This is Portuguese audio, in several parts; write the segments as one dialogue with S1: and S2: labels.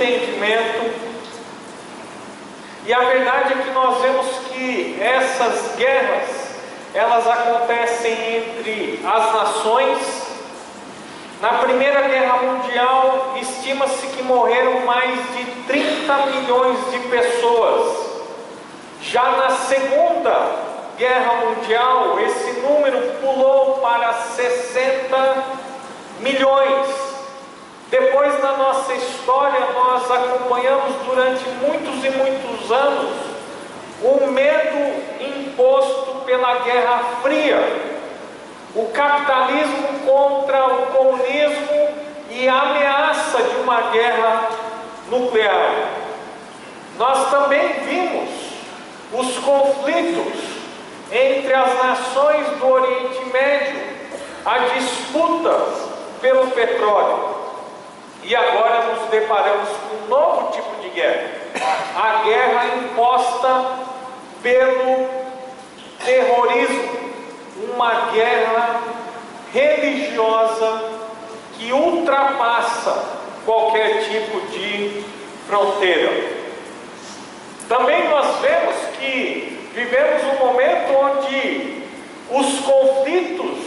S1: entendimento. E a verdade é que nós vemos que essas guerras, elas acontecem entre as nações. Na Primeira Guerra Mundial, estima-se que morreram mais de 30 milhões de pessoas. Já na Segunda Guerra Mundial, esse número pulou para 60 milhões. Depois, na nossa história, nós acompanhamos durante muitos e muitos anos o medo imposto pela Guerra Fria, o capitalismo contra o comunismo e a ameaça de uma guerra nuclear. Nós também vimos os conflitos entre as nações do Oriente Médio, a disputa pelo petróleo. E agora nos deparamos com um novo tipo de guerra, a guerra imposta pelo terrorismo, uma guerra religiosa que ultrapassa qualquer tipo de fronteira. Também nós vemos que vivemos um momento onde os conflitos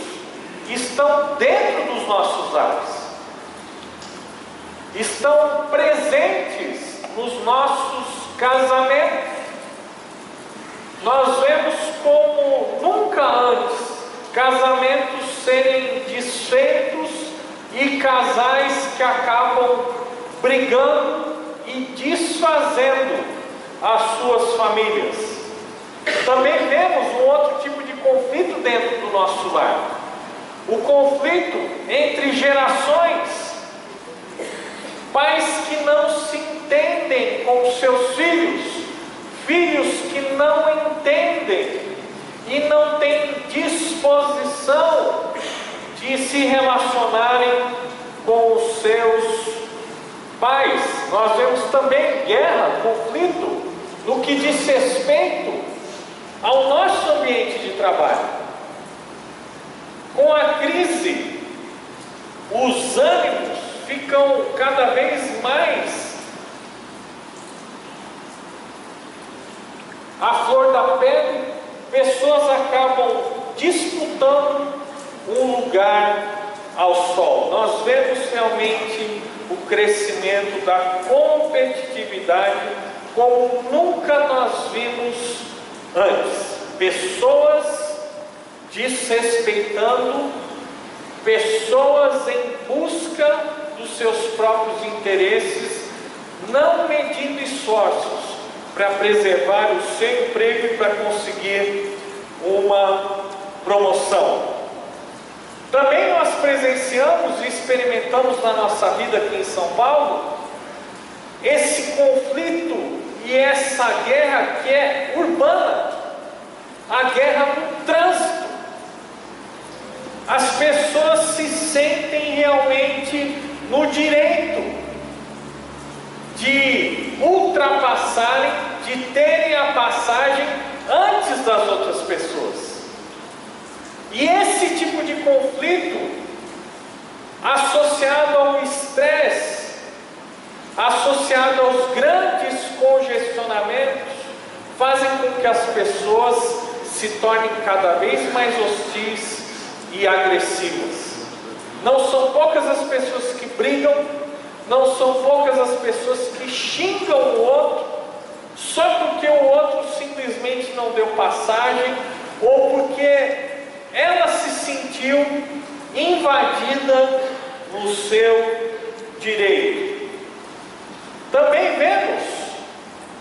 S1: estão dentro dos nossos lares, estão presentes nos nossos casamentos. Nós vemos como nunca antes casamentos serem desfeitos e casais que acabam brigando e desfazendo as suas famílias. Também vemos um outro tipo de conflito dentro do nosso lar, o conflito entre gerações, pais que não se entendem com seus filhos, filhos que não entendem e não têm disposição de se relacionarem com os seus pais. Nós vemos também guerra, conflito, no que diz respeito ao nosso ambiente de trabalho. Com a crise, os ânimos ficam cada vez mais à flor da pele, pessoas acabam disputando um lugar ao sol. Nós vemos realmente o crescimento da competitividade como nunca nós vimos antes. Pessoas desrespeitando, pessoas em busca dos seus próprios interesses, não medindo esforços para preservar o seu emprego e para conseguir uma promoção. Também nós presenciamos e experimentamos na nossa vida aqui em São Paulo esse conflito e essa guerra que é urbana, a guerra no trânsito. As pessoas se sentem realmente no direito de ultrapassarem, de terem a passagem antes das outras pessoas. E esse tipo de conflito, associado ao estresse, associado aos grandes congestionamentos, fazem com que as pessoas se tornem cada vez mais hostis e agressivas. Não são poucas as pessoas que brigam, não são poucas as pessoas que xingam o outro, só porque o outro simplesmente não deu passagem, ou porque ela se sentiu invadida no seu direito. Também vemos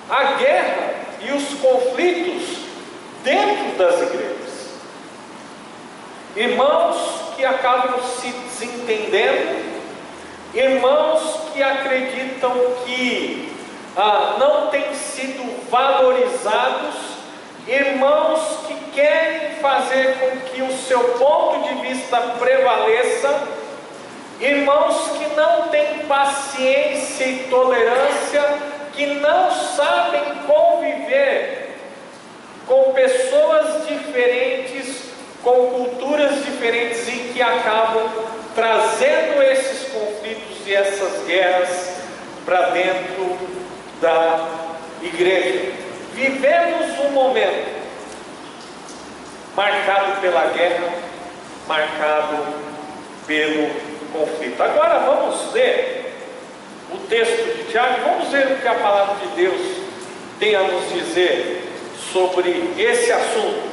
S1: a guerra e os conflitos dentro das igrejas. Irmãos que acabam se desentendendo, irmãos que acreditam que não têm sido valorizados, irmãos que querem fazer com que o seu ponto de vista prevaleça, irmãos que não têm paciência e tolerância, que não sabem conviver com pessoas diferentes, com culturas diferentes e que acabam trazendo esses conflitos e essas guerras para dentro da igreja. Vivemos um momento marcado pela guerra, marcado pelo conflito. Agora vamos ler o texto de Tiago, vamos ver o que a palavra de Deus tem a nos dizer sobre esse assunto.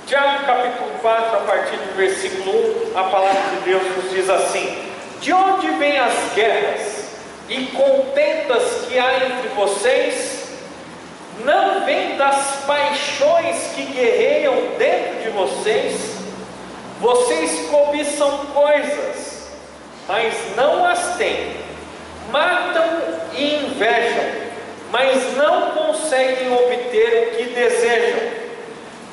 S1: Tiago capítulo 4, a partir do versículo 1, a palavra de Deus nos diz assim: de onde vêm as guerras e contendas que há entre vocês? Não vem das paixões que guerreiam dentro de vocês? Vocês cobiçam coisas, mas não as têm. Matam e invejam, mas não conseguem obter o que desejam.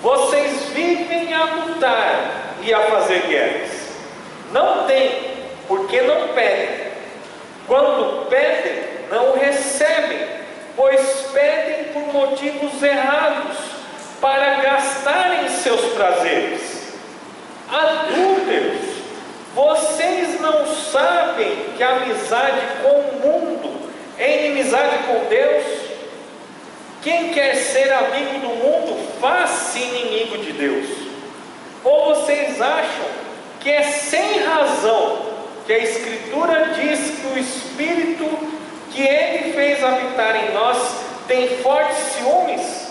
S1: Vocês vivem a lutar e a fazer guerras. Não têm, porque não pedem. Quando pedem, não recebem, pois pedem por motivos errados, para gastarem seus prazeres. Adúlteros, vocês não sabem que a amizade com o mundo é inimizade com Deus? Quem quer ser amigo do mundo, faz-se inimigo de Deus. Ou vocês acham que é sem razão que a Escritura diz que o Espírito que Ele fez habitar em nós tem fortes ciúmes?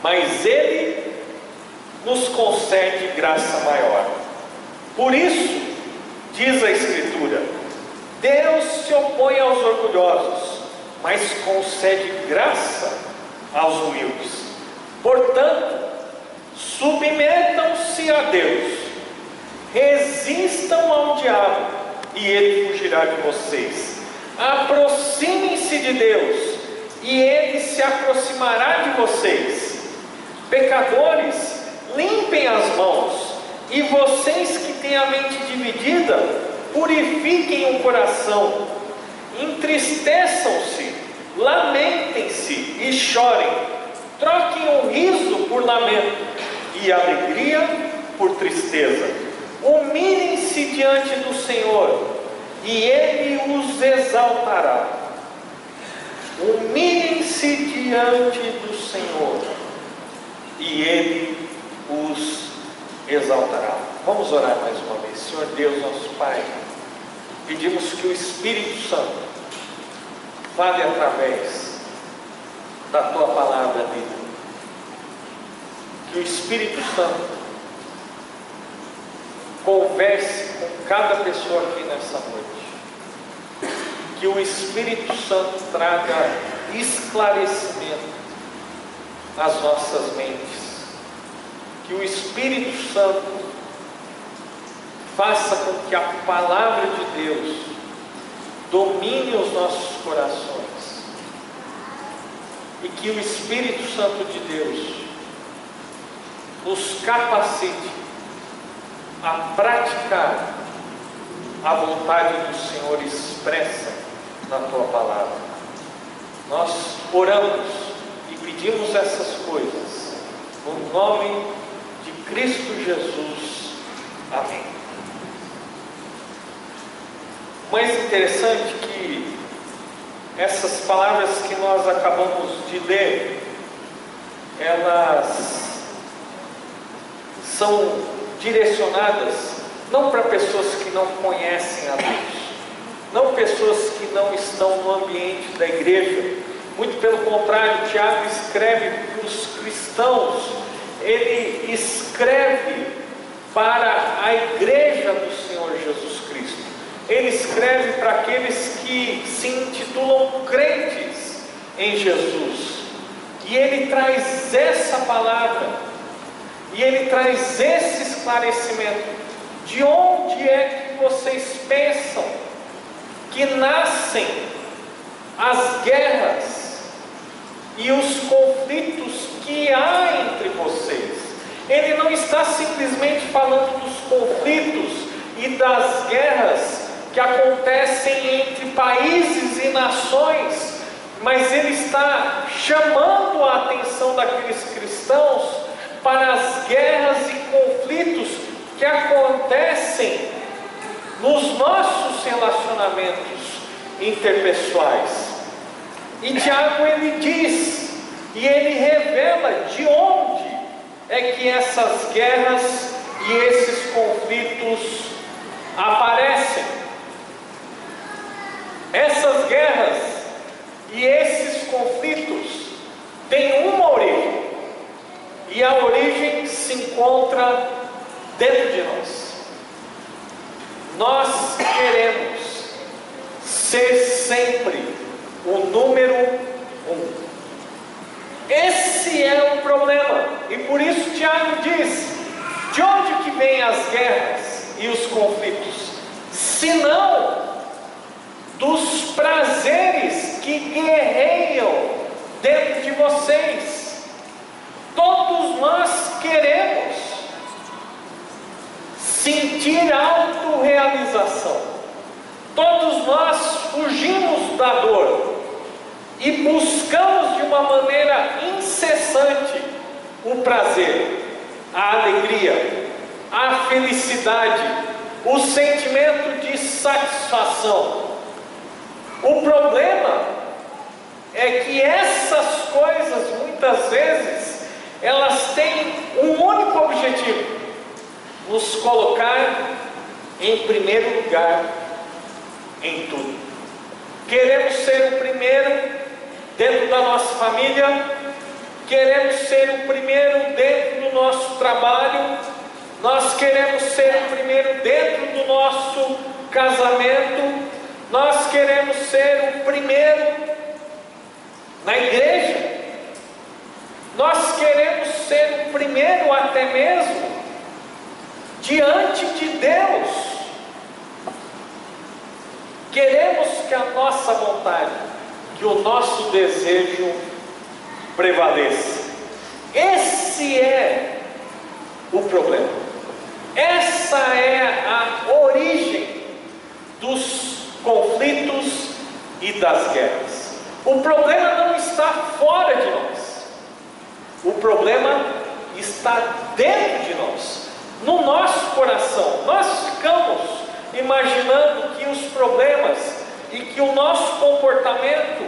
S1: Mas Ele nos concede graça maior. Por isso, diz a Escritura, Deus se opõe aos orgulhosos, mas concede graça aos humildes. Portanto, submetam-se a Deus, resistam ao diabo, e ele fugirá de vocês. Aproximem-se de Deus, e ele se aproximará de vocês. Pecadores, limpem as mãos, e vocês que têm a mente dividida, purifiquem o coração. Entristeçam-se, lamentem-se e chorem. Troquem o riso por lamento e a alegria por tristeza. Humilhem-se diante do Senhor e Ele os exaltará. Humilhem-se diante do Senhor e Ele os exaltará. Vamos orar mais uma vez. Senhor Deus, nosso Pai, pedimos que o Espírito Santo fale através da Tua palavra, Deus. Que o Espírito Santo converse com cada pessoa aqui nessa noite. Que o Espírito Santo traga esclarecimento às nossas mentes. Que o Espírito Santo faça com que a palavra de Deus domine os nossos corações. E que o Espírito Santo de Deus nos capacite a praticar a vontade do Senhor expressa na Tua palavra. Nós oramos e pedimos essas coisas no nome de Cristo Jesus. Amém. O mais interessante é que essas palavras que nós acabamos de ler, elas são direcionadas não para pessoas que não conhecem a Deus, não pessoas que não estão no ambiente da igreja. Muito pelo contrário, Tiago escreve para os cristãos, ele escreve para a igreja do Senhor Jesus Cristo. Ele escreve para aqueles que se intitulam crentes em Jesus. E ele traz essa palavra, e ele traz esse esclarecimento. De onde é que vocês pensam que nascem as guerras e os conflitos que há entre vocês? Ele não está simplesmente falando dos conflitos e das guerras que acontecem entre países e nações, mas ele está chamando a atenção daqueles cristãos para as guerras e conflitos que acontecem nos nossos relacionamentos interpessoais. E Tiago ele diz, e ele revela de onde é que essas guerras e esses conflitos aparecem. Essas guerras e esses conflitos têm uma origem, e a origem se encontra dentro de nós. Nós queremos ser sempre o número 1. Esse é o problema, e por isso Tiago diz: de onde que vêm as guerras e os conflitos? Senão dos prazeres que guerreiam dentro de vocês. Todos nós queremos sentir autorrealização. Todos nós fugimos da dor e buscamos de uma maneira incessante o prazer, a alegria, a felicidade, o sentimento de satisfação. O problema é que essas coisas, muitas vezes, elas têm um único objetivo: nos colocar em primeiro lugar em tudo. Queremos ser o primeiro dentro da nossa família, queremos ser o primeiro dentro do nosso trabalho, nós queremos ser o primeiro dentro do nosso casamento, nós queremos ser o primeiro na igreja, nós queremos ser o primeiro até mesmo diante de Deus. Queremos que a nossa vontade, que o nosso desejo prevaleça. Esse é o problema. Essa é a origem dos conflitos e das guerras. O problema não está fora de nós. O problema está dentro de nós, no nosso coração. Nós ficamos imaginando que os problemas e que o nosso comportamento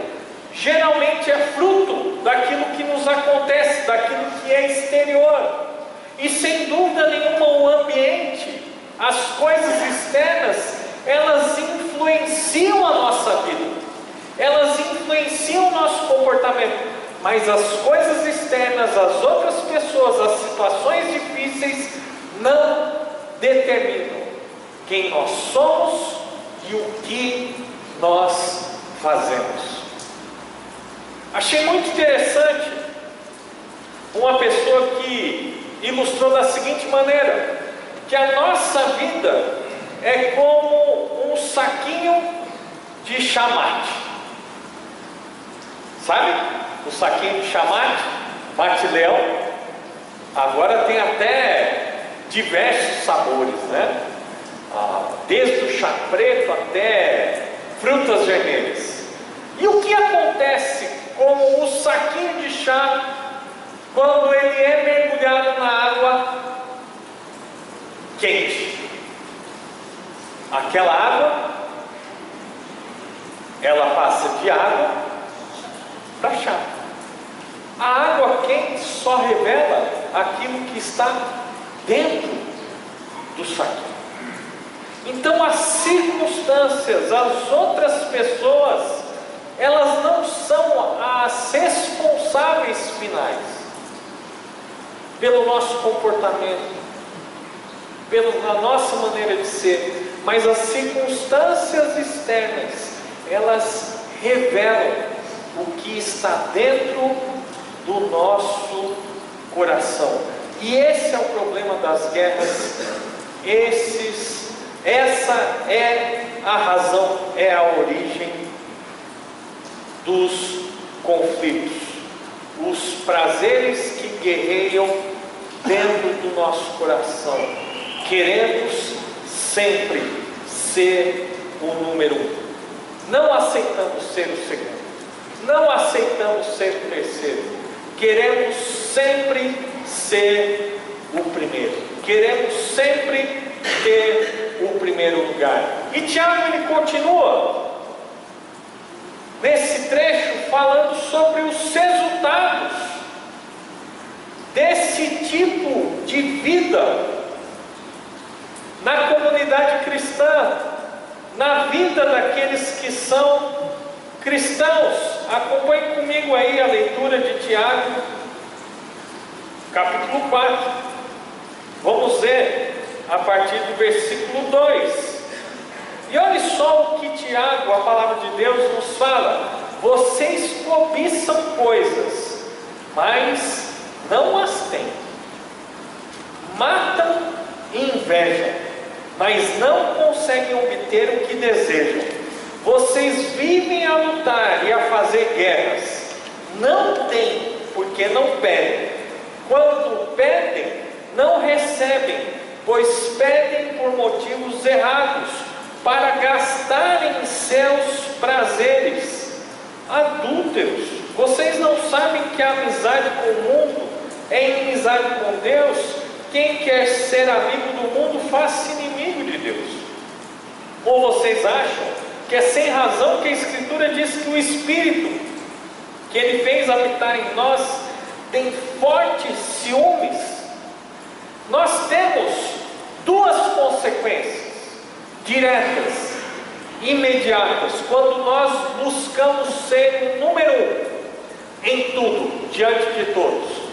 S1: geralmente é fruto daquilo que nos acontece, daquilo que é exterior. E sem dúvida nenhuma o ambiente, as coisas externas, elas influenciam a nossa vida, elas influenciam o nosso comportamento. Mas as coisas externas, as outras pessoas, as situações difíceis não determinam quem nós somos e o que nós fazemos. Achei muito interessante uma pessoa que ilustrou da seguinte maneira: que a nossa vida é como um saquinho de chamate. Sabe? O saquinho de chamate, bate-leão. Agora tem até diversos sabores, né? Desde o chá preto até frutas vermelhas. E o que acontece com o saquinho de chá quando ele é mergulhado na água quente? Aquela água, ela passa de água para chá. A água quente só revela aquilo que está dentro do saquinho. Então as circunstâncias, as outras pessoas, elas não são as responsáveis finais pelo nosso comportamento, pela nossa maneira de ser, mas as circunstâncias externas, elas revelam o que está dentro do nosso coração. E esse é o problema das guerras. Essa é a razão, é a origem dos conflitos, os prazeres que guerreiam dentro do nosso coração. Queremos sempre ser o número 1, não aceitamos ser o segundo, não aceitamos ser o terceiro, queremos sempre ser o primeiro, queremos sempre ter o primeiro lugar. E Tiago ele continua nesse trecho falando sobre os resultados desse tipo de vida na comunidade cristã, na vida daqueles que são cristãos. Acompanhe comigo aí a leitura de Tiago, capítulo 4. Vamos ver a partir do versículo 2. E olhe só o que Tiago, a palavra de Deus, nos fala: vocês cobiçam coisas, mas não as têm. Matam e invejam, mas não conseguem obter o que desejam. Vocês vivem a lutar e a fazer guerras. Não têm, porque não pedem. Quando pedem, não recebem, pois pedem por motivos errados, para gastarem seus prazeres. Adúlteros, vocês não sabem que a amizade com o mundo é inimizade com Deus? Quem quer ser amigo do mundo faz-se inimigo de Deus. Ou vocês acham que é sem razão que a Escritura diz que o Espírito que Ele fez habitar em nós tem fortes ciúmes? Nós temos duas consequências diretas, imediatas, quando nós buscamos ser o número um em tudo, diante de todos.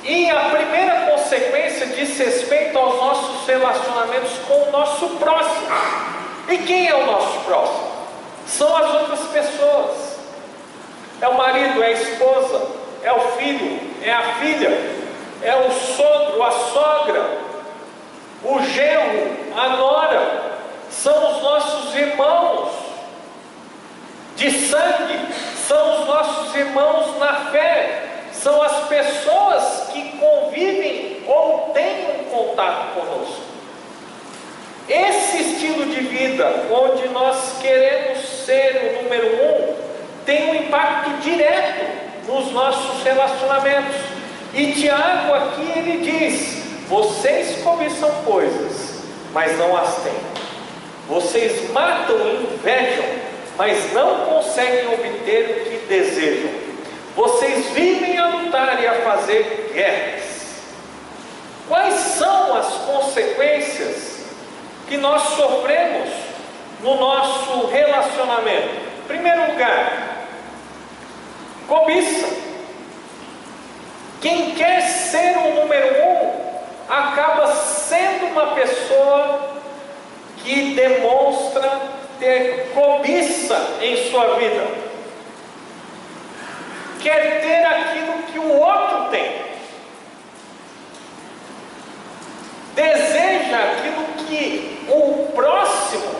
S1: E a primeira consequência diz respeito aos nossos relacionamentos com o nosso próximo. E quem é o nosso próximo? São as outras pessoas. É o marido, é a esposa, é o filho, é a filha, é o sogro, a sogra, o genro, a nora. São os nossos irmãos de sangue, são os nossos irmãos na fé, são as pessoas que convivem ou têm um contato conosco. Esse estilo de vida, onde nós queremos ser o número um, tem um impacto direto nos nossos relacionamentos. E Tiago aqui ele diz: vocês cobiçam coisas, mas não as têm. Vocês matam e invejam, mas não conseguem obter o que desejam. Vocês vivem a lutar e a fazer guerras. Quais são as consequências que nós sofremos no nosso relacionamento? Em primeiro lugar, cobiça. Quem quer ser o número um acaba sendo uma pessoa que demonstra ter cobiça em sua vida. Quer ter aquilo que o outro tem. Deseja aquilo que o próximo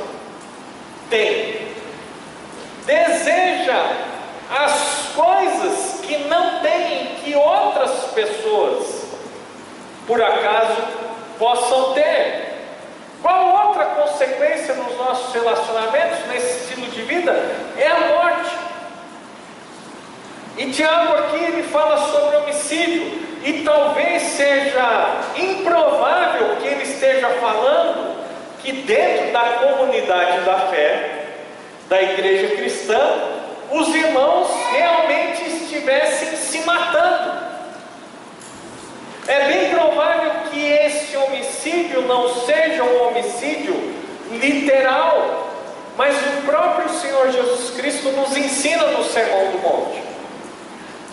S1: tem. Deseja as coisas que não tem, que outras pessoas, por acaso, possam ter. Qual outra consequência nos nossos relacionamentos, nesse estilo de vida? É a morte. E Tiago aqui ele fala sobre homicídio, e talvez seja improvável que ele esteja falando que dentro da comunidade da fé, da igreja cristã, os irmãos realmente estivessem se matando. É bem provável que esse homicídio não seja um homicídio literal, mas o próprio Senhor Jesus Cristo nos ensina no Sermão do Monte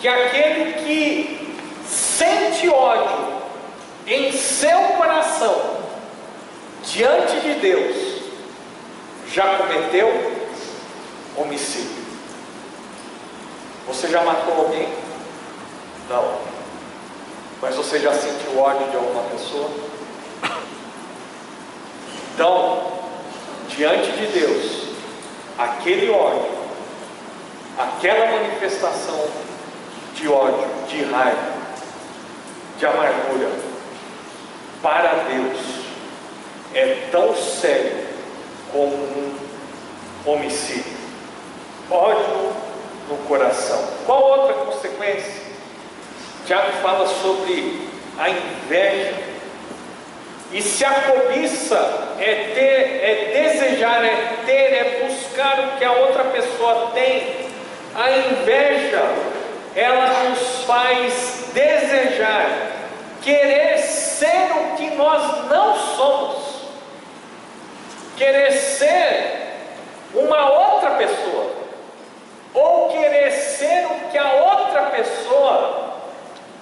S1: que aquele que sente ódio em seu coração diante de Deus já cometeu homicídio. Você já matou alguém? Não. Mas você já sentiu ódio de alguma pessoa? Então, diante de Deus, aquele ódio, aquela manifestação de ódio, de raiva, de amargura, para Deus é tão sério como um homicídio. Ódio no coração. Qual outra consequência? Tiago fala sobre a inveja. E se a cobiça é ter, é desejar, é ter, é buscar o que a outra pessoa tem, a inveja, ela nos faz desejar, querer ser o que nós não somos, querer ser uma outra pessoa, ou querer ser o que a outra pessoa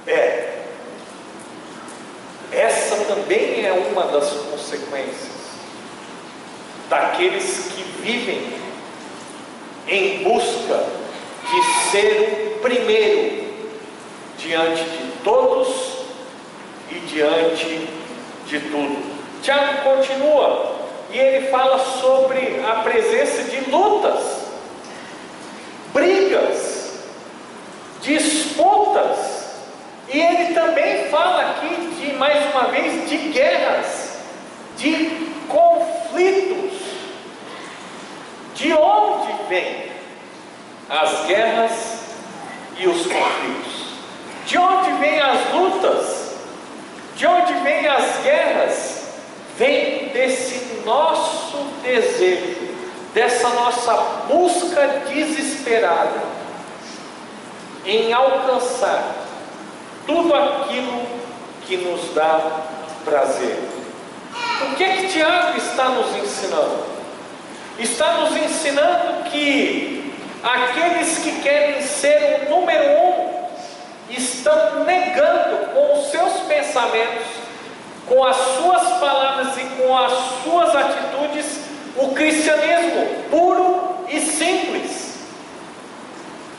S1: é. Essa também é uma das consequências daqueles que vivem em busca de ser o primeiro diante de todos e diante de tudo. Tiago continua e ele fala sobre a presença de lutas, brigas, disputas. E ele também fala aqui de, mais uma vez, de guerras, de conflitos. De onde vêm as guerras e os conflitos? De onde vêm as lutas? De onde vêm as guerras? Vem desse nosso desejo, dessa nossa busca desesperada em alcançar tudo aquilo que nos dá prazer. O que é que Tiago está nos ensinando? Está nos ensinando que aqueles que querem ser o número um estão negando com os seus pensamentos, com as suas palavras e com as suas atitudes o cristianismo puro e simples.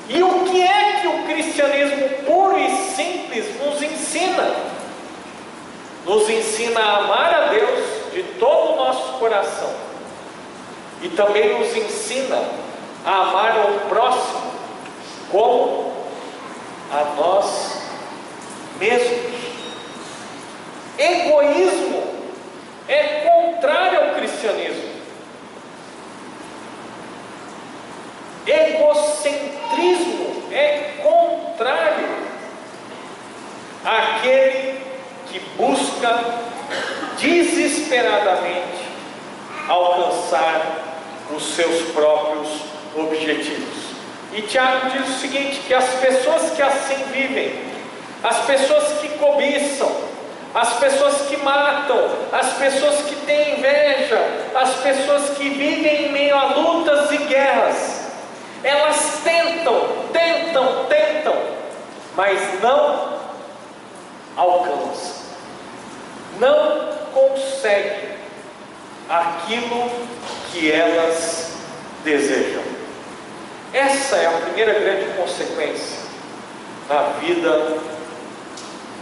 S1: E o que é que o cristianismo puro e simples nos ensina? Nos ensina a amar a Deus de todo o nosso coração. E também nos ensina a amar ao próximo como a nós mesmos. Egoísmo é contrário ao cristianismo. Egocentrismo é contrário àquele que busca desesperadamente alcançar os seus próprios objetivos. E Tiago diz o seguinte, que as pessoas que assim vivem, as pessoas que cobiçam, as pessoas que matam, as pessoas que têm inveja, as pessoas que vivem em meio a lutas e guerras, elas tentam, mas não alcançam, não conseguem aquilo que elas desejam. Essa é a primeira grande consequência da vida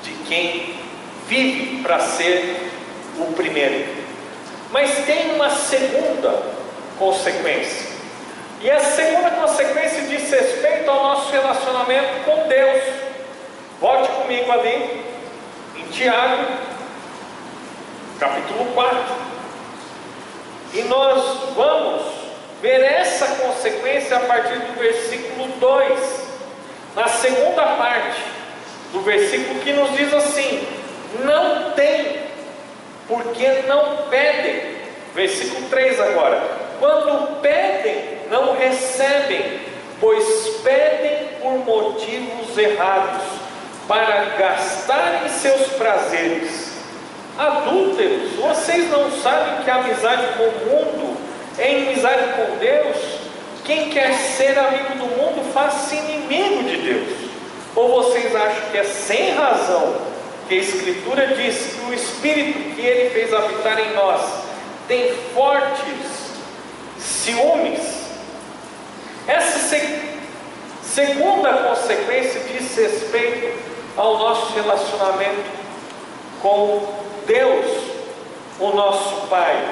S1: de quem vive para ser o primeiro. Mas tem uma segunda consequência. E a segunda consequência diz respeito ao nosso relacionamento com Deus. Volte comigo ali, em Tiago, capítulo 4. E nós vamos ver essa consequência a partir do versículo 2, na segunda parte do versículo, que nos diz assim: não tem, porque não pedem. Versículo 3 agora: quando pedem, não recebem, pois pedem por motivos errados, para gastarem seus prazeres. Adúlteros, vocês não sabem que a amizade com o mundo é inimizade com Deus? Quem quer ser amigo do mundo faz-se inimigo de Deus. Ou vocês acham que é sem razão que a Escritura diz que o Espírito que Ele fez habitar em nós tem fortes ciúmes? Essa segunda consequência diz respeito ao nosso relacionamento com Deus, o nosso Pai.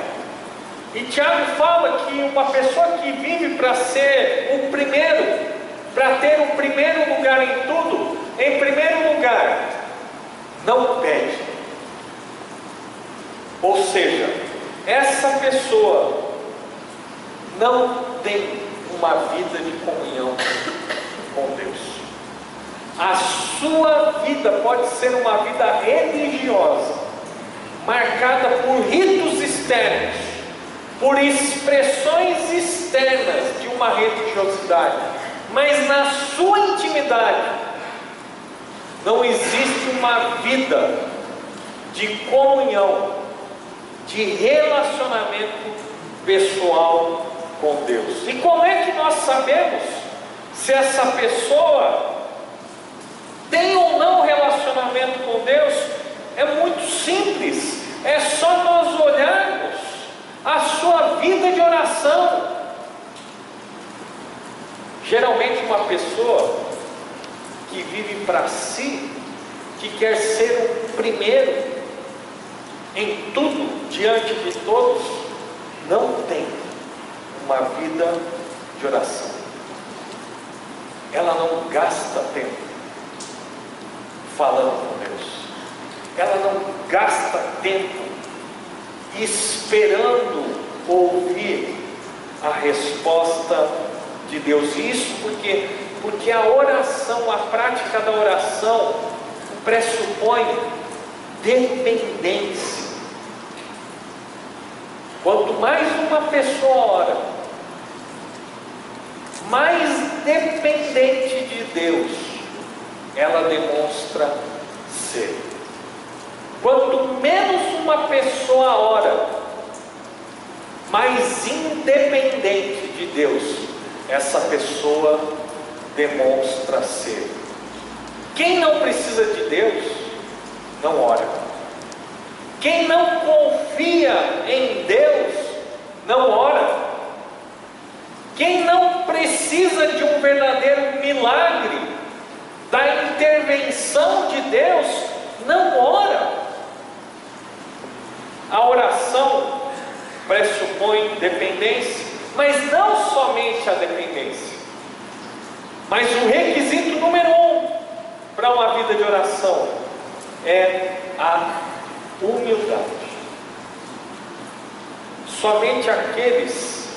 S1: E Tiago fala que uma pessoa que vive para ser o primeiro, para ter o primeiro lugar em tudo, em primeiro lugar, não pede. Ou seja, essa pessoa não tem uma vida de comunhão com Deus. A sua vida pode ser uma vida religiosa, marcada marcada por ritos externos, por expressões externas de uma religiosidade, mas na sua intimidade não existe uma vida de comunhão, de relacionamento pessoal com Deus. E como é que nós sabemos se essa pessoa tem ou não relacionamento com Deus? É muito simples, é só nós olharmos a sua vida de oração. Geralmente uma pessoa que vive para si, que quer ser o primeiro em tudo diante de todos, não tem uma vida de oração. Ela não gasta tempo falando com Deus, ela não gasta tempo esperando ouvir a resposta de Deus. Isso porque a oração, a prática da oração pressupõe dependência. Quanto mais uma pessoa ora, mais dependente de Deus ela demonstra ser. Quanto menos uma pessoa ora, mais independente de Deus essa pessoa demonstra ser. Quem não precisa de Deus não ora. Quem não confia em Deus não ora. Quem não precisa de um verdadeiro milagre, da intervenção de Deus, não ora. A oração pressupõe dependência, mas não somente a dependência, mas o requisito número 1 para uma vida de oração é a humildade. Somente aqueles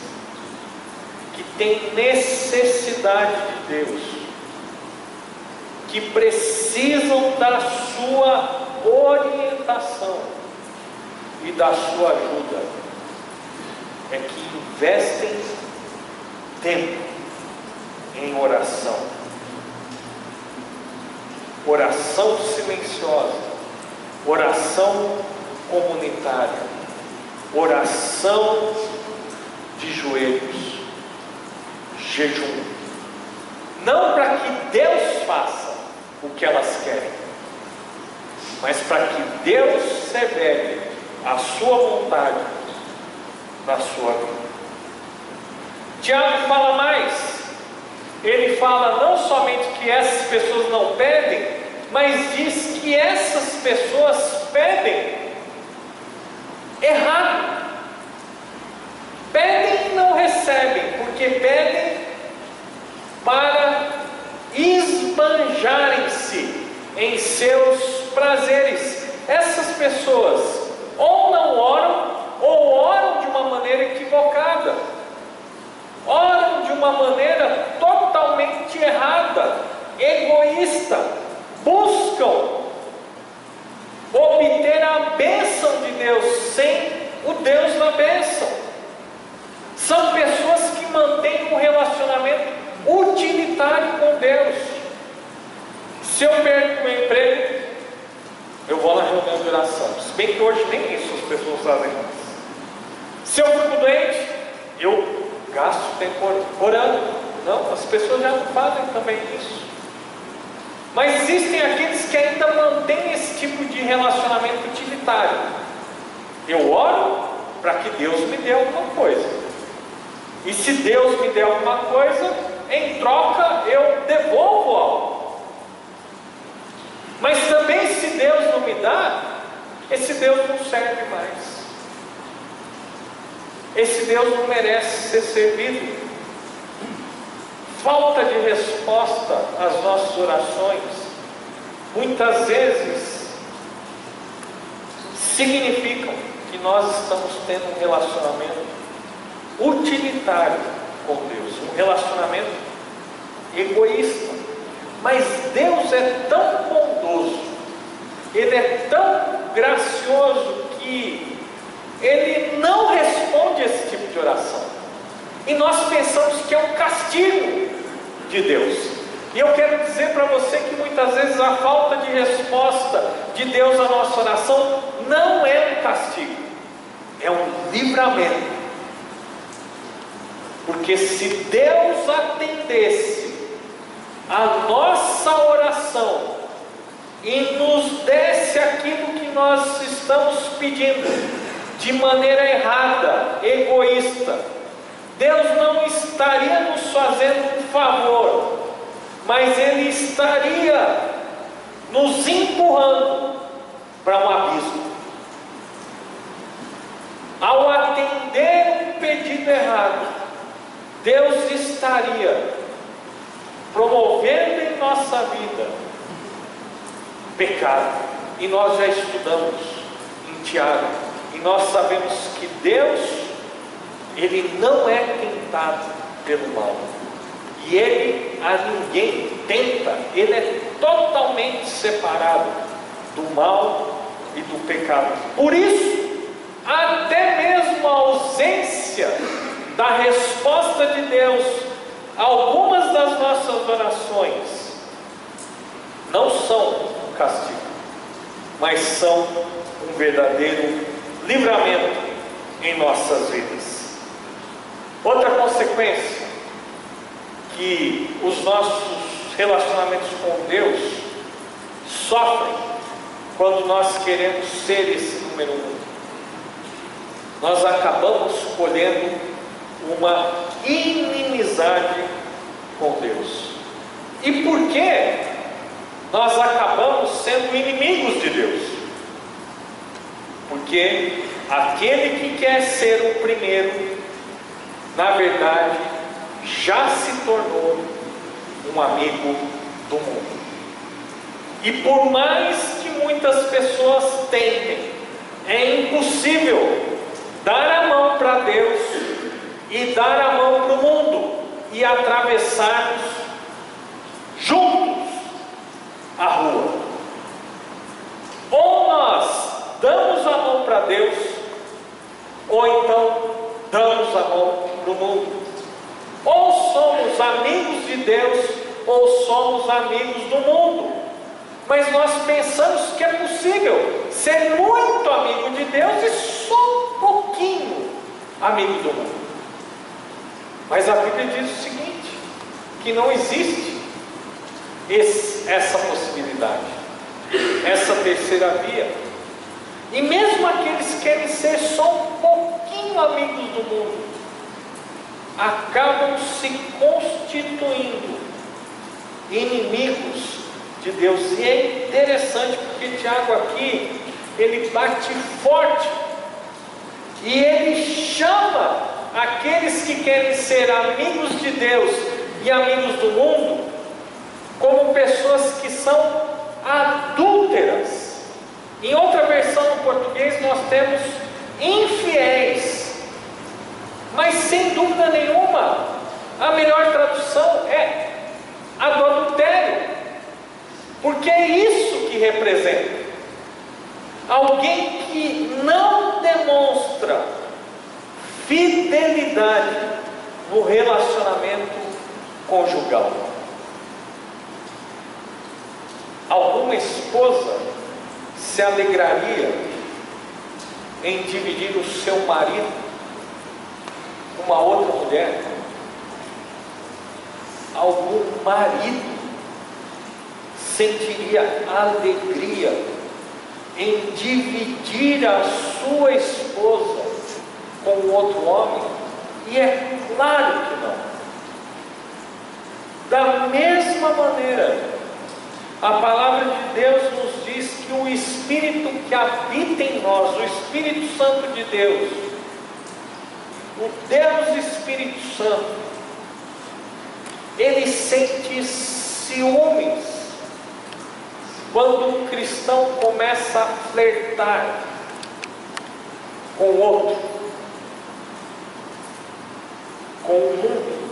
S1: que têm necessidade de Deus, que precisam da sua orientação e da sua ajuda, é que investem tempo em oração. Oração silenciosa, oração comunitária, oração de joelhos, jejum. Não para que Deus faça o que elas querem, mas para que Deus revele a sua vontade na sua vida. Tiago fala mais. Ele fala não somente que essas pessoas não pedem, mas diz que essas pessoas pedem errado. Pedem e não recebem, porque pedem para esbanjarem-se em seus prazeres. Essas pessoas ou não oram, ou oram de uma maneira equivocada, oram de uma maneira totalmente errada, egoísta, buscam obter a bênção de Deus sem o Deus na bênção. São pessoas que mantêm um relacionamento utilitário com Deus. Se eu perco meu emprego, eu vou na reunião de oração. Se bem que hoje nem isso as pessoas fazem mais. Se eu fico doente, eu gasto tempo orando. Não, as pessoas já não fazem também isso. Mas existem aqueles que ainda mantêm esse tipo de relacionamento utilitário. Eu oro para que Deus me dê alguma coisa. E se Deus me der alguma coisa, em troca eu devolvo algo. Mas também se Deus não me dá, esse Deus não serve mais. Esse Deus não merece ser servido. Falta de resposta às nossas orações muitas vezes significam que nós estamos tendo um relacionamento utilitário com Deus, um relacionamento egoísta. Mas Deus é tão bondoso, Ele é tão gracioso, que que ele não responde esse tipo de oração. E nós pensamos que é um castigo de Deus. E eu quero dizer para você que muitas vezes a falta de resposta de Deus à nossa oração não é um castigo, é um livramento. Porque se Deus atendesse a nossa oração e nos desse aquilo que nós estamos pedindo de maneira errada, egoísta, Deus não estaria nos fazendo um favor, mas Ele estaria nos empurrando para um abismo. Ao atender um pedido errado, Deus estaria promovendo em nossa vida pecado. E nós já estudamos em Tiago, e nós sabemos que Deus, Ele não é tentado pelo mal, e Ele a ninguém tenta. Ele é totalmente separado do mal e do pecado. Por isso, até mesmo a ausência da resposta de Deus a algumas das nossas orações não são um castigo, mas são um verdadeiro livramento em nossas vidas. Outra consequência que os nossos relacionamentos com Deus sofrem quando nós queremos ser esse número um, nós acabamos colhendo uma inimizade com Deus. E por que nós acabamos sendo inimigos de Deus? Porque aquele que quer ser o primeiro, na verdade, já se tornou um amigo do mundo. E por mais que muitas pessoas tentem, é impossível dar a mão para Deus e dar a mão para o mundo e atravessarmos juntos a rua. Ou nós damos a mão para Deus, ou então damos a mão para o mundo. Ou somos amigos de Deus, ou somos amigos do mundo. Mas nós pensamos que é possível ser muito amigo de Deus e só um pouquinho amigo do mundo. Mas a Bíblia diz o seguinte, que não existe essa possibilidade, essa terceira via. E mesmo aqueles que querem ser só um pouquinho amigos do mundo, acabam se constituindo inimigos de Deus. E é interessante porque Tiago aqui, ele bate forte, e ele chama aqueles que querem ser amigos de Deus e amigos do mundo como pessoas que são adúlteras. Em outra versão no português nós temos infiéis, mas sem dúvida nenhuma a melhor tradução é a do adultério, porque é isso que representa alguém que não demonstra fidelidade no relacionamento conjugal. Alguma esposa se alegraria em dividir o seu marido com uma outra mulher? Algum marido sentiria alegria em dividir a sua esposa com outro homem? E é claro que não. Da mesma maneira, a palavra de Deus nos diz que o Espírito que habita em nós, o Espírito Santo de Deus, o Deus Espírito Santo, ele sente ciúmes quando um cristão começa a flertar com o outro, com o mundo,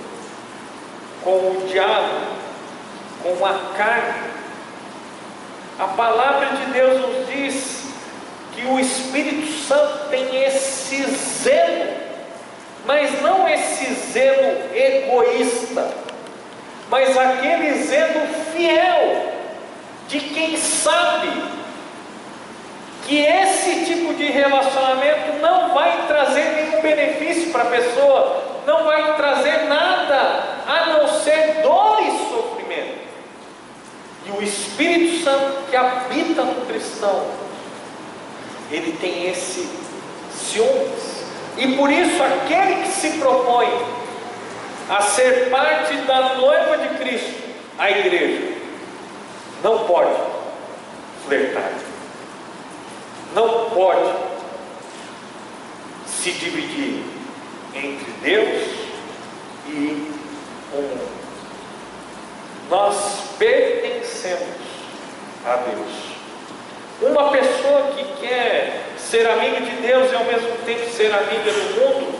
S1: com o diabo, com a carne. A palavra de Deus nos diz que o Espírito Santo tem esse zelo, mas não esse zelo egoísta, mas aquele zelo fiel, de quem sabe que esse tipo de relacionamento não vai trazer nenhum benefício para a pessoa, não vai trazer nada a não ser dor e sofrimento. E o Espírito Santo que habita no cristão, ele tem esse ciúmes, e por isso aquele que se propõe a ser parte da noiva de Cristo, a igreja, não pode flertar, não pode se dividir entre Deus e o mundo. Nós pertencemos a Deus. Uma pessoa que quer ser amiga de Deus e ao mesmo tempo ser amiga do mundo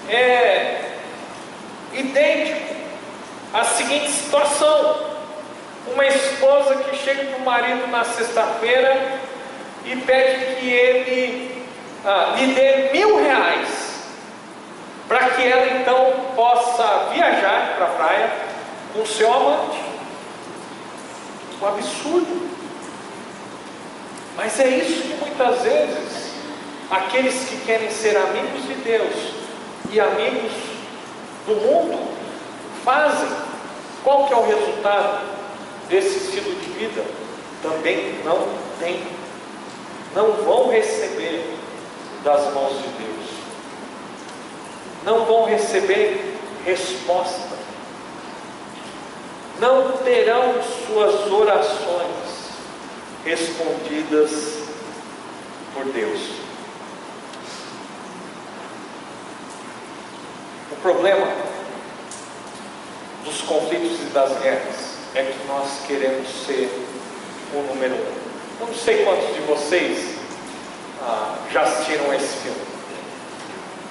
S1: é idêntico à seguinte situação: uma esposa que chega para o marido na sexta-feira e pede que ele lhe dê R$1.000 para que ela então possa viajar para a praia com o seu amante. Um absurdo. Mas é isso que muitas vezes aqueles que querem ser amigos de Deus e amigos do mundo fazem. Qual que é o resultado desse estilo de vida? Também não vão receber das mãos de Deus, não vão receber resposta, não terão suas orações respondidas por Deus. O problema dos conflitos e das guerras é que nós queremos ser o número 1. Eu não sei quantos de vocês já assistiram esse filme.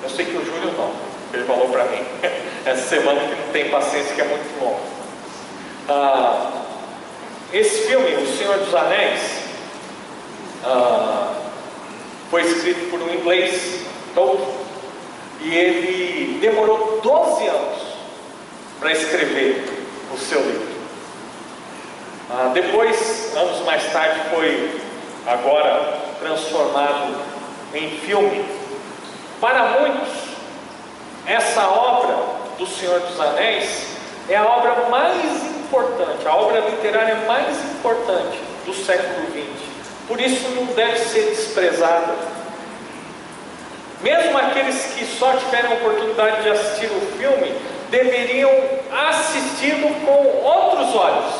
S1: Eu sei que o Júlio não, ele falou para mim essa semana que não tem paciência, que é muito longo. Esse filme, O Senhor dos Anéis, foi escrito por um inglês, Tolkien, e ele demorou 12 anos para escrever o seu livro. Depois, anos mais tarde, foi agora transformado em filme. Para muitos, essa obra do Senhor dos Anéis é a obra mais importante, a obra literária mais importante do século XX. Por isso não deve ser desprezada. Mesmo aqueles que só tiveram a oportunidade de assistir o filme, deveriam assisti-lo com outros olhos.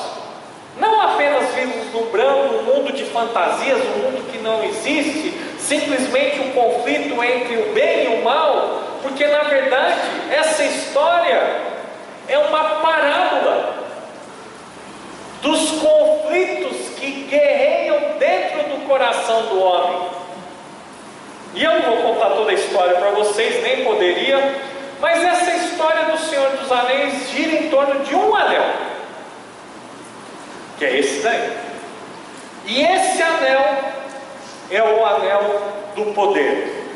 S1: Não apenas vislumbrando um mundo de fantasias, um mundo que não existe, simplesmente um conflito entre o bem e o mal, porque na verdade essa história é uma parábola dos conflitos que guerreiam dentro do coração do homem. E eu não vou contar toda a história para vocês, nem poderia, mas essa história do Senhor dos Anéis gira em torno de um anel, que é esse daí. E esse anel é o anel do poder.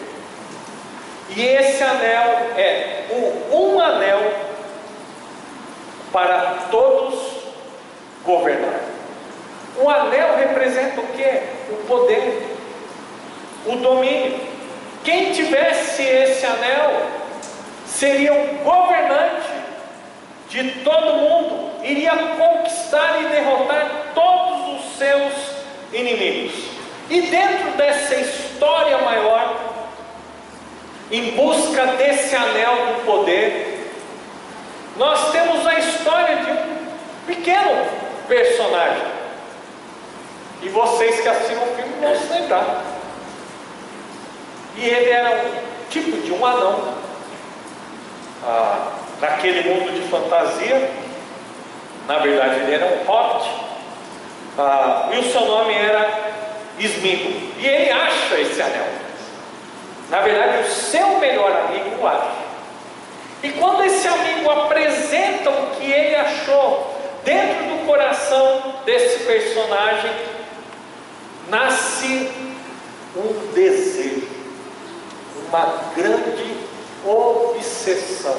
S1: E esse anel é um anel para todos governar. O anel representa o quê? O poder, o domínio. Quem tivesse esse anel seria um governante de todo mundo, iria conquistar e derrotar todos os seus inimigos. E dentro dessa história maior, em busca desse anel do poder, nós temos a história de um pequeno personagem, e vocês que assistiram o filme vão se lembrar. E ele era um tipo de um anão, naquele mundo de fantasia. Na verdade ele era um hobbit, e o seu nome era Sméagol. E ele acha esse anel. Na verdade o seu melhor amigo o acha. E quando esse amigo apresenta o que ele achou dentro do coração desse personagem, nasce um desejo, uma grande obsessão.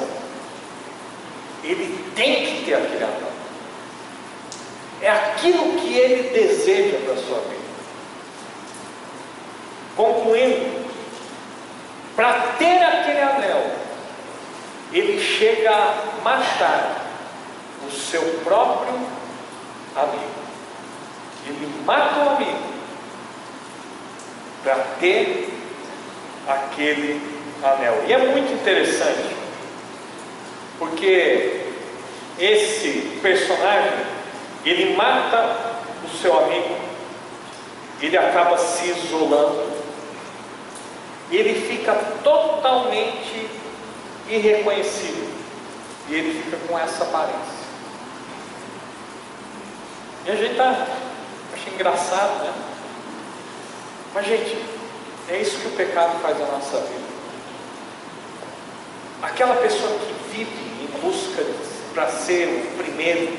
S1: Ele tem que ter aquele anel. É aquilo que ele deseja para a sua vida. Concluindo, para ter aquele anel, ele chega a matar o seu próprio amigo. Ele mata o amigo para ter aquele anel. E é muito interessante, porque esse personagem, ele mata o seu amigo, ele acaba se isolando, ele fica totalmente irreconhecível, e ele fica com essa aparência. E a gente acha engraçado, né? Mas, gente, é isso que o pecado faz na nossa vida. Aquela pessoa que vive em busca para ser o primeiro,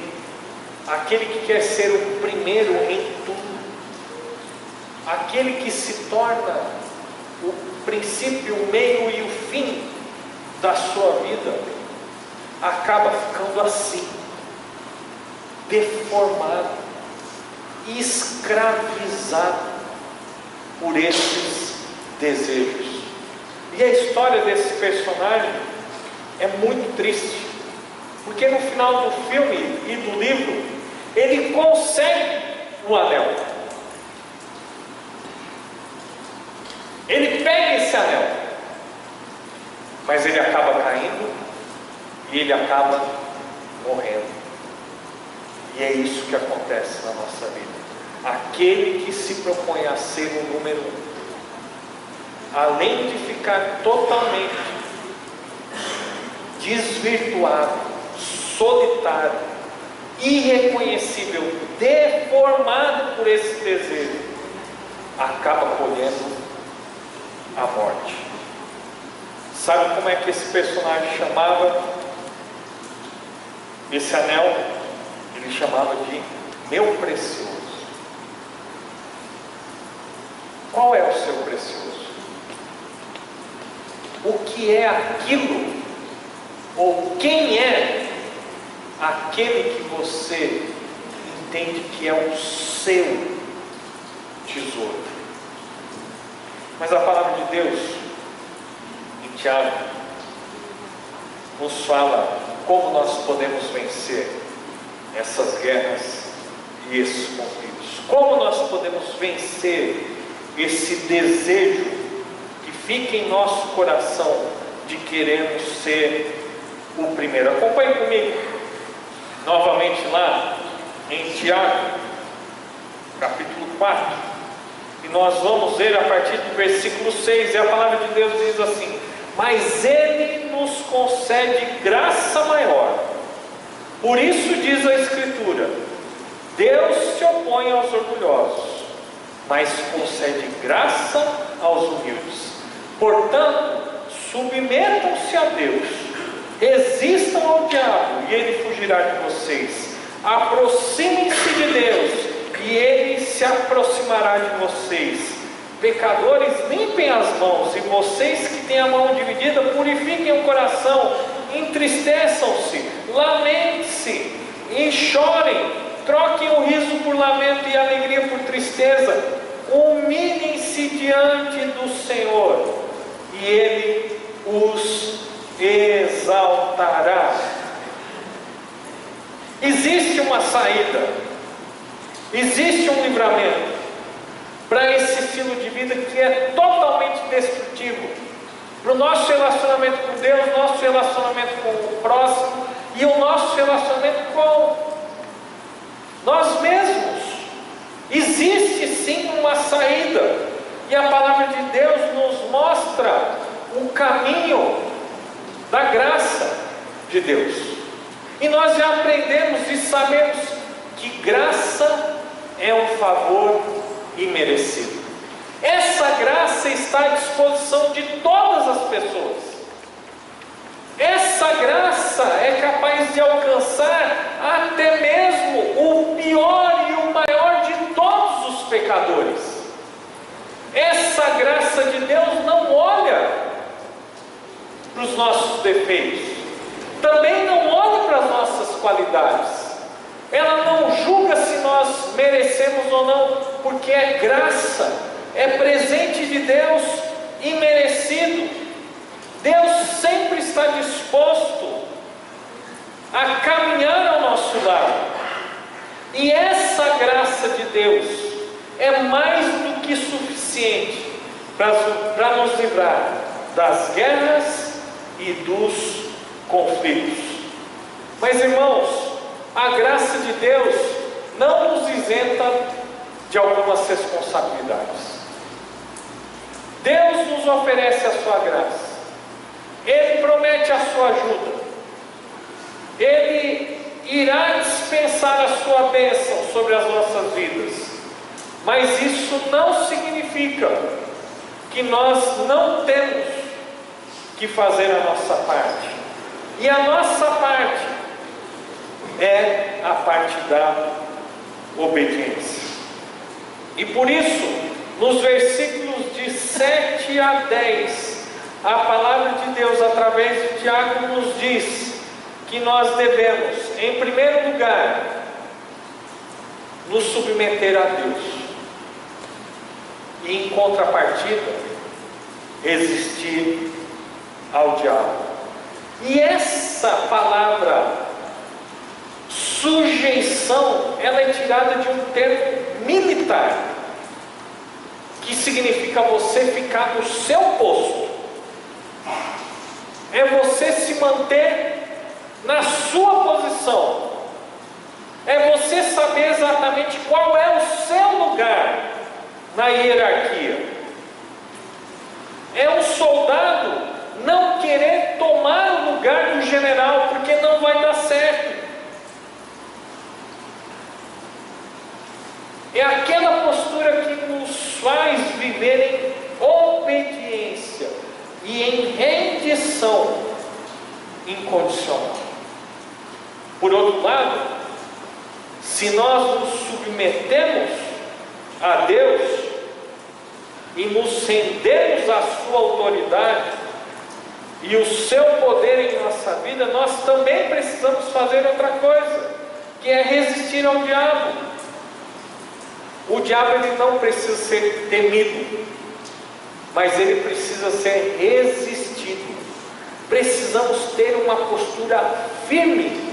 S1: aquele que quer ser o primeiro em tudo, aquele que se torna o princípio, o meio e o fim da sua vida, acaba ficando assim, deformado, escravizado por esses desejos. E a história desse personagem é muito triste, porque no final do filme e do livro, ele consegue o anel. Ele pega esse anel, mas ele acaba caindo e ele acaba morrendo. E é isso que acontece na nossa vida. Aquele que se propõe a ser o número um, além de ficar totalmente desvirtuado, solitário, irreconhecível, deformado por esse desejo, acaba colhendo a morte. Sabe como é que esse personagem chamava esse anel? Ele chamava de meu precioso. Qual é o seu precioso? O que é aquilo, ou quem é aquele que você entende que é o seu tesouro? Mas a palavra de Deus, em Tiago, nos fala como nós podemos vencer essas guerras e esses conflitos. Como nós podemos vencer esse desejo que fica em nosso coração de querermos ser o primeiro. Acompanhe comigo novamente lá em Tiago, capítulo 4, e nós vamos ver a partir do versículo 6, e a palavra de Deus diz assim: mas Ele nos concede graça maior. Por isso diz a Escritura: Deus se opõe aos orgulhosos, mas concede graça aos humildes. Portanto, submetam-se a Deus, resistam ao diabo e ele fugirá de vocês. Aproximem-se de Deus e ele se aproximará de vocês. Pecadores, limpem as mãos, e vocês que têm a mão dividida, purifiquem o coração, entristeçam-se, lamente-se e chorem, troquem o riso por lamento e a alegria por tristeza. Humilhem-se diante do Senhor e Ele os exaltará. Existe uma saída, existe um livramento para esse estilo de vida que é totalmente destrutivo para o nosso relacionamento com Deus, nosso relacionamento com o próximo e o nosso relacionamento com nós mesmos. Existe sim uma saída, e a palavra de Deus nos mostra o caminho da graça de Deus, e nós já aprendemos e sabemos que graça é um favor imerecido. Essa graça está à disposição de todas as pessoas. Essa graça é capaz de alcançar até mesmo o pior e o maior de todos os pecadores. Essa graça de Deus não olha para os nossos defeitos, também não olha para as nossas qualidades. Ela não julga se nós merecemos ou não, porque é graça, é presente de Deus imerecido. Deus sempre está disposto a caminhar ao nosso lado, e essa graça de Deus é mais do que suficiente para nos livrar das guerras e dos conflitos. Mas, irmãos, a graça de Deus não nos isenta de algumas responsabilidades. Deus nos oferece a sua graça, Ele promete a sua ajuda, Ele irá dispensar a sua bênção sobre as nossas vidas, mas isso não significa que nós não temos que fazer a nossa parte, e a nossa parte é a parte da obediência. E por isso, nos versículos de 7 a 10, a palavra de Deus através de Tiago nos diz que nós devemos, em primeiro lugar, nos submeter a Deus, e em contrapartida, resistir ao diabo. E essa palavra sujeição, ela é tirada de um termo militar, que significa você ficar no seu posto, é você se manter na sua posição, é você saber exatamente qual é o seu lugar na hierarquia. É um soldado não querer tomar o lugar do general, porque não vai dar certo. É aquela postura que nos faz viver em obediência e em rendição incondicional. Por outro lado, se nós nos submetemos a Deus e nos rendemos à sua autoridade e o seu poder em nossa vida, nós também precisamos fazer outra coisa, que é resistir ao diabo. O diabo, ele não precisa ser temido, mas ele precisa ser resistido. Precisamos ter uma postura firme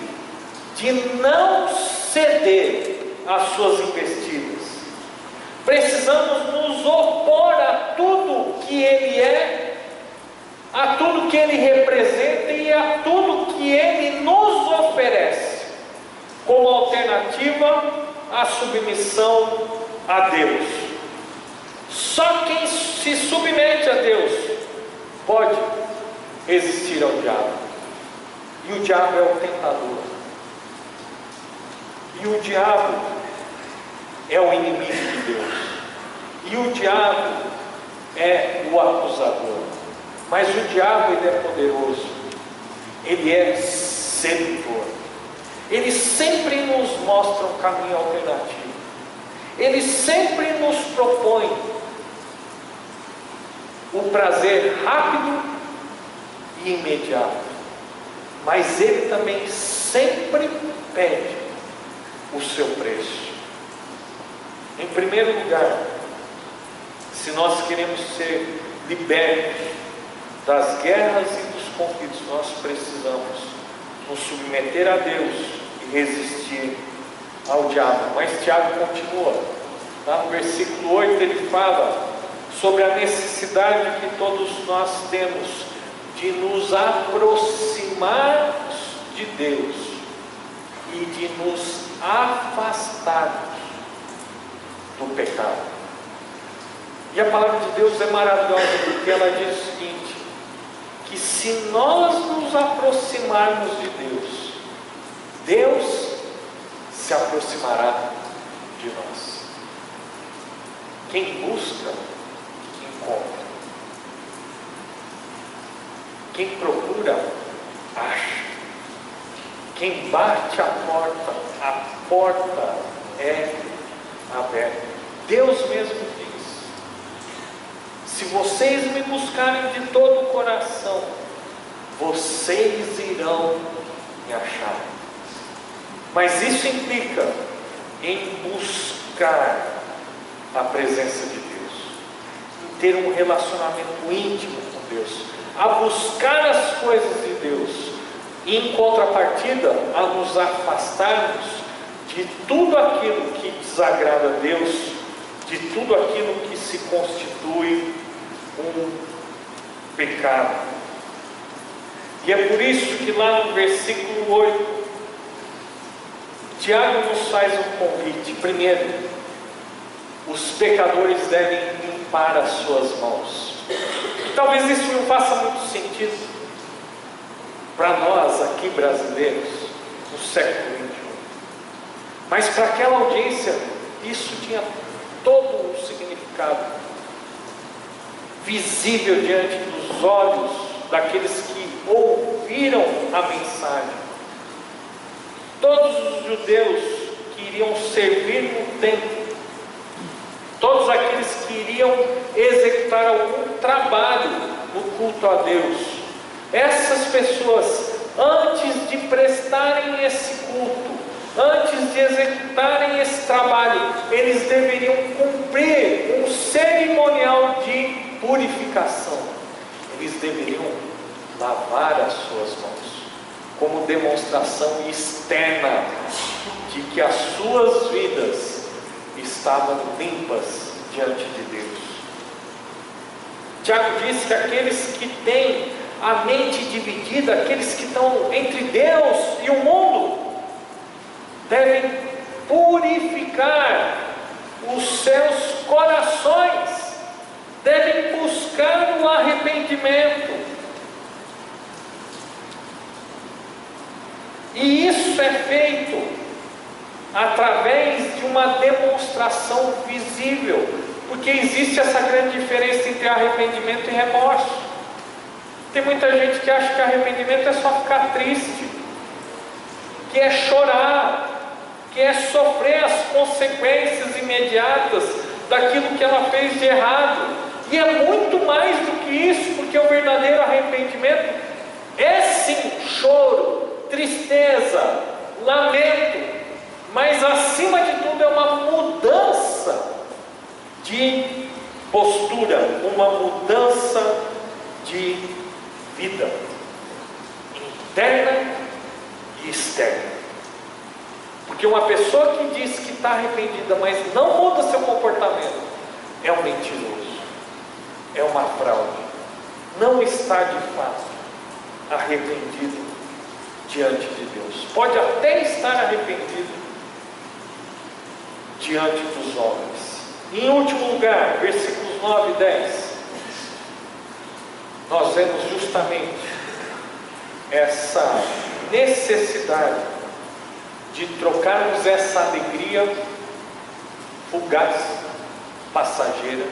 S1: de não ceder às suas investidas. Precisamos nos opor a tudo que ele é, a tudo que ele representa e a tudo que ele nos oferece, como alternativa à submissão a Deus. Só quem se submete a Deus pode resistir ao diabo. E o diabo é o tentador. E o diabo é o inimigo de Deus. E o diabo é o acusador. Mas o diabo, ele é poderoso. Ele é sedutor. Ele sempre nos mostra um caminho alternativo. Ele sempre nos propõe o prazer rápido e imediato, mas ele também sempre pede o seu preço. Em primeiro lugar, se nós queremos ser libertos das guerras e dos conflitos, nós precisamos nos submeter a Deus e resistir ao diabo. Mas Tiago continua, lá no versículo 8 ele fala sobre a necessidade que todos nós temos de nos aproximarmos de Deus e de nos afastarmos do pecado. E a palavra de Deus é maravilhosa, porque ela diz o seguinte, que se nós nos aproximarmos de Deus, Deus se aproximará de nós. Quem busca, encontra. Quem procura, acha. Quem bate a porta é aberta. Deus mesmo diz se vocês me buscarem de todo o coração, vocês irão me achar. Mas isso implica em buscar a presença de Deus, em ter um relacionamento íntimo com Deus, a buscar as coisas de Deus, e em contrapartida, a nos afastarmos de tudo aquilo que desagrada a Deus, de tudo aquilo que se constitui um pecado. E é por isso que lá no versículo 8, Tiago nos faz um convite. Primeiro, os pecadores devem limpar as suas mãos. Talvez isso não faça muito sentido para nós aqui brasileiros, no século XXI. Mas para aquela audiência, isso tinha todo um significado visível diante dos olhos daqueles que ouviram a mensagem. Todos os judeus que iriam servir no templo, todos aqueles que iriam executar algum trabalho no culto a Deus, essas pessoas, antes de prestarem esse culto, antes de executarem esse trabalho, eles deveriam cumprir um cerimonial de purificação. Eles deveriam lavar as suas mãos, como demonstração externa de que as suas vidas estavam limpas diante de Deus. Tiago diz que aqueles que têm a mente dividida, aqueles que estão entre Deus e o mundo, devem purificar os seus corações, devem buscar o arrependimento. E isso é feito através de uma demonstração visível, porque existe essa grande diferença entre arrependimento e remorso. Tem muita gente que acha que arrependimento é só ficar triste, que é chorar, que é sofrer as consequências imediatas daquilo que ela fez de errado. E é muito mais do que isso, porque o verdadeiro arrependimento é sim choro, tristeza, lamento, mas acima de tudo é uma mudança de postura, uma mudança de vida interna e externa. Porque uma pessoa que diz que está arrependida, mas não muda seu comportamento, é um mentiroso, é uma fraude, não está de fato arrependido diante de Deus. Pode até estar arrependido diante dos homens. Em último lugar, versículos 9 e 10, nós vemos justamente essa necessidade de trocarmos essa alegria fugaz, passageira,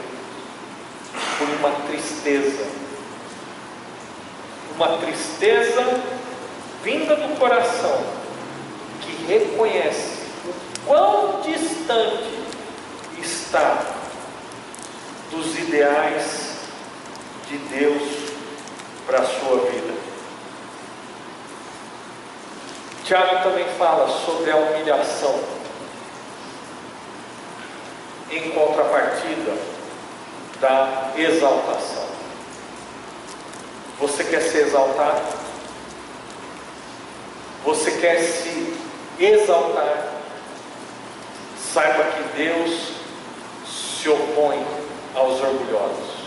S1: por uma tristeza vinda do coração, que reconhece o quão distante está dos ideais de Deus para a sua vida. Tiago também fala sobre a humilhação em contrapartida da exaltação. Você quer ser exaltado? Você quer se exaltar? Saiba que Deus se opõe aos orgulhosos.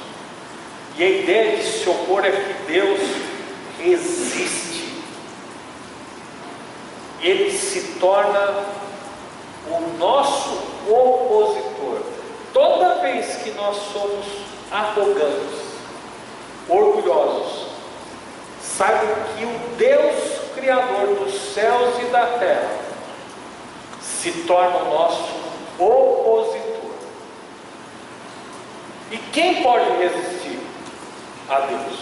S1: E a ideia de se opor é que Deus resiste. Ele se torna o nosso opositor. Toda vez que nós somos arrogantes, orgulhosos, saiba que o Deus Criador dos céus e da terra se torna o nosso opositor. E quem pode resistir a Deus?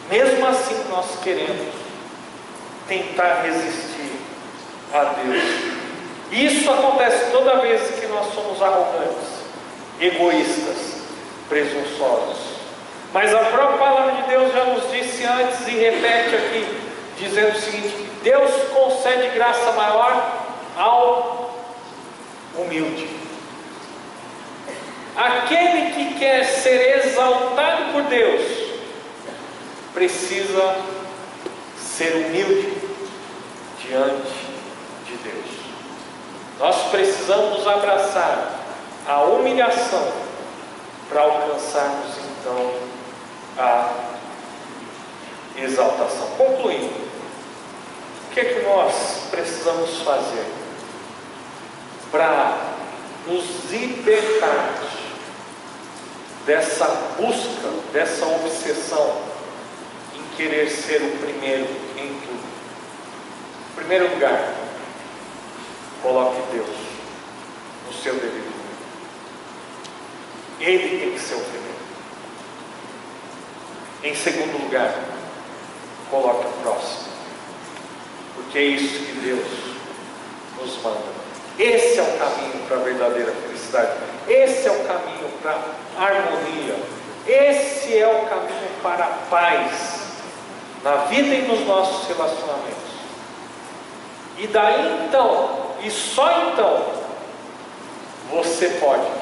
S1: Mesmo assim nós queremos tentar resistir a Deus. Isso acontece toda vez que nós somos arrogantes, egoístas, presunçosos. Mas a própria palavra de Deus já nos disse antes e repete aqui, dizendo o seguinte: Deus concede graça maior ao humilde. Aquele que quer ser exaltado por Deus precisa ser humilde diante de Deus. Nós precisamos abraçar a humilhação para alcançarmos então a exaltação. Concluindo, o que é que nós precisamos fazer para nos libertarmos dessa busca, dessa obsessão em querer ser o primeiro em tudo? Em primeiro lugar, coloque Deus no seu devido lugar. Ele tem que ser o primeiro. Em segundo lugar, coloque o próximo, porque é isso que Deus nos manda. Esse é o caminho para a verdadeira felicidade. Esse é o caminho para a harmonia. Esse é o caminho para a paz na vida e nos nossos relacionamentos. E daí então, e só então, você pode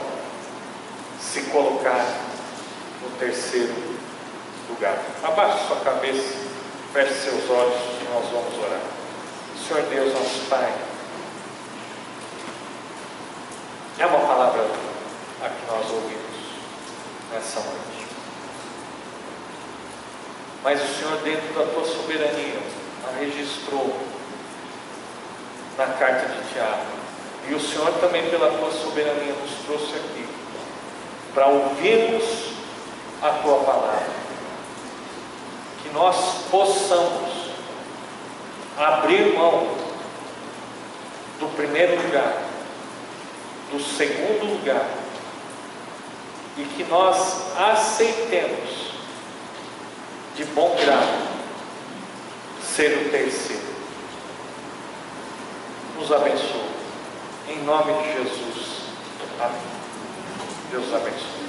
S1: se colocar no terceiro lugar. Abaixe sua cabeça, feche seus olhos e nós vamos orar. Senhor Deus, nosso Pai, é uma palavra a que nós ouvimos nessa noite. Mas o Senhor, dentro da tua soberania, a registrou na carta de Tiago. E o Senhor também, pela tua soberania, nos trouxe aqui para ouvirmos a tua palavra. Que nós possamos abrir mão do primeiro lugar, do segundo lugar, e que nós aceitemos de bom grado ser o terceiro. Nos abençoe, em nome de Jesus. Amém. Deus abençoe.